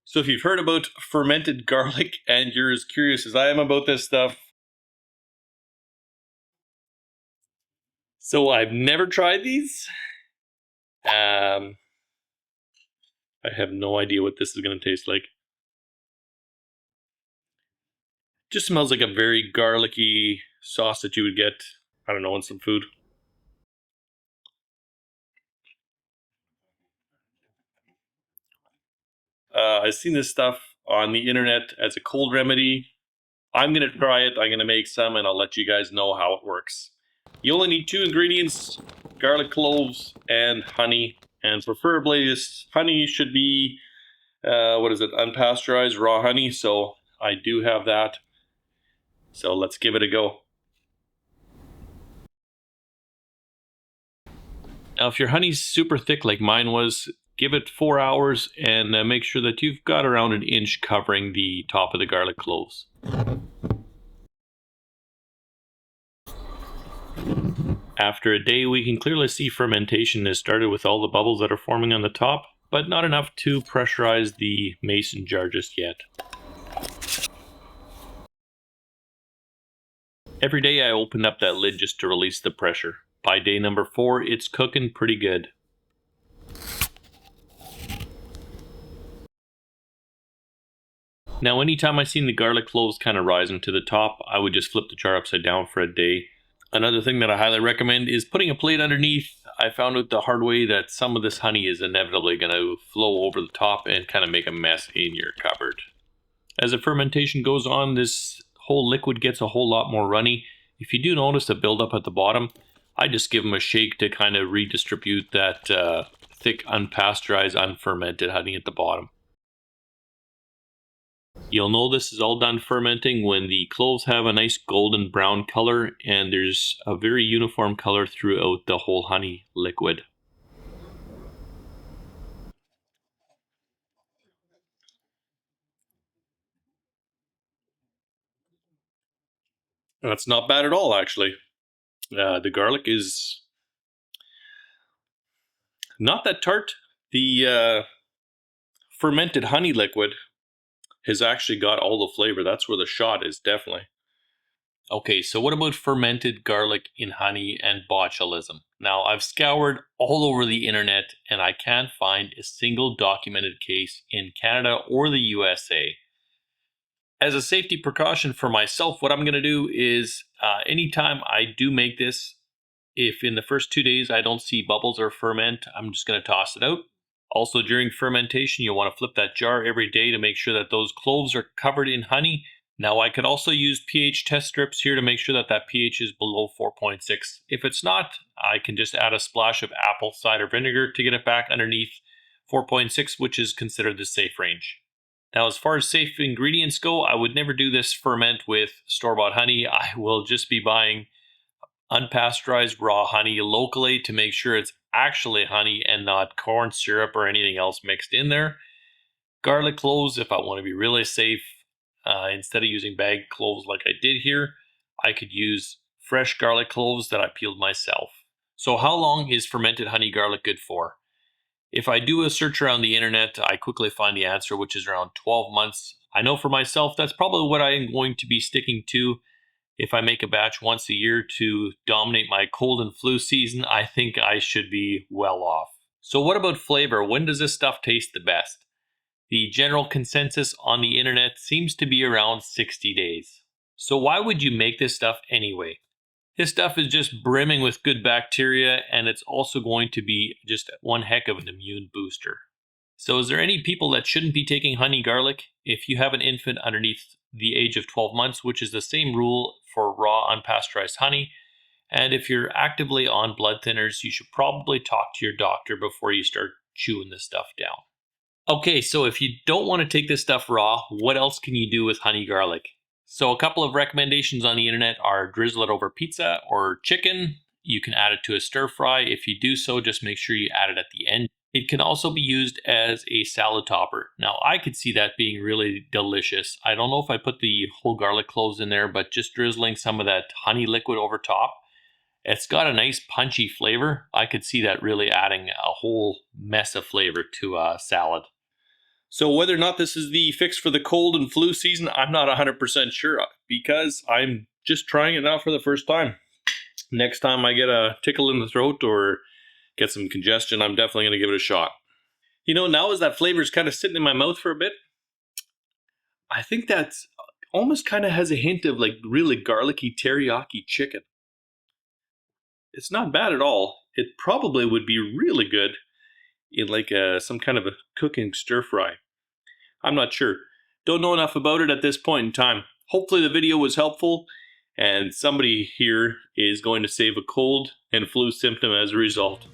So if you've heard about fermented garlic and you're as curious as I am about this stuff, so I've never tried these. I have no idea what this is going to taste like. Just smells like a very garlicky sauce that you would get, I don't know, in some food. I've seen this stuff on the internet as a cold remedy. I'm going to try it. I'm going to make some and I'll let you guys know how it works. You only need 2 ingredients, garlic cloves and honey. And preferably this honey should be, unpasteurized raw honey. So I do have that. So let's give it a go. Now if your honey's super thick like mine was, give it 4 hours and make sure that you've got around 1 inch covering the top of the garlic cloves. After a day, we can clearly see fermentation has started with all the bubbles that are forming on the top, but not enough to pressurize the mason jar just yet. Every day I open up that lid just to release the pressure. By day number 4, it's cooking pretty good. Now anytime I seen the garlic cloves kind of rising to the top, I would just flip the jar upside down for a day. Another thing that I highly recommend is putting a plate underneath. I found out the hard way that some of this honey is inevitably going to flow over the top and kind of make a mess in your cupboard. As the fermentation goes on, this whole liquid gets a whole lot more runny. If you do notice a buildup at the bottom, I just give them a shake to kind of redistribute that thick, unpasteurized, unfermented honey at the bottom. You'll know this is all done fermenting when the cloves have a nice golden brown color and there's a very uniform color throughout the whole honey liquid. That's not bad at all, actually. The garlic is not that tart. The fermented honey liquid has actually got all the flavor. That's where the shot is, definitely. Okay, so what about fermented garlic in honey and botulism? Now, I've scoured all over the internet and I can't find a single documented case in Canada or the USA. As a safety precaution for myself, what I'm going to do is anytime I do make this, if in the first 2 days I don't see bubbles or ferment, I'm just going to toss it out. Also, during fermentation, you'll want to flip that jar every day to make sure that those cloves are covered in honey. Now, I could also use pH test strips here to make sure that that pH is below 4.6. If it's not, I can just add a splash of apple cider vinegar to get it back underneath 4.6, which is considered the safe range. Now, as far as safe ingredients go, I would never do this ferment with store-bought honey. I will just be buying unpasteurized raw honey locally to make sure it's actually honey and not corn syrup or anything else mixed in there. Garlic cloves, if I want to be really safe, instead of using bagged cloves like I did here, I could use fresh garlic cloves that I peeled myself. So how long is fermented honey garlic good for? If I do a search around the internet, I quickly find the answer, which is around 12 months. I know for myself, that's probably what I'm going to be sticking to. If I make a batch once a year to dominate my cold and flu season, I think I should be well off. So what about flavor? When does this stuff taste the best? The general consensus on the internet seems to be around 60 days. So why would you make this stuff anyway? This stuff is just brimming with good bacteria, and it's also going to be just one heck of an immune booster. So is there any people that shouldn't be taking honey garlic? If you have an infant underneath the age of 12 months, which is the same rule for raw unpasteurized honey, and if you're actively on blood thinners, you should probably talk to your doctor before you start chewing this stuff down. Okay, so if you don't want to take this stuff raw, what else can you do with honey garlic? So a couple of recommendations on the internet are drizzle it over pizza or chicken. You can add it to a stir fry. If you do so, just make sure you add it at the end. It can also be used as a salad topper. Now, I could see that being really delicious. I don't know if I put the whole garlic cloves in there, but just drizzling some of that honey liquid over top, it's got a nice punchy flavor. I could see that really adding a whole mess of flavor to a salad. So whether or not this is the fix for the cold and flu season, I'm not 100% sure, because I'm just trying it out for the first time. Next time I get a tickle in the throat or get some congestion, I'm definitely going to give it a shot. You know, now as that flavor is kind of sitting in my mouth for a bit, I think that's almost kind of has a hint of like really garlicky teriyaki chicken. It's not bad at all. It probably would be really good in like some kind of a cooking stir fry. I'm not sure. Don't know enough about it at this point in time. Hopefully the video was helpful and somebody here is going to save a cold and flu symptom as a result.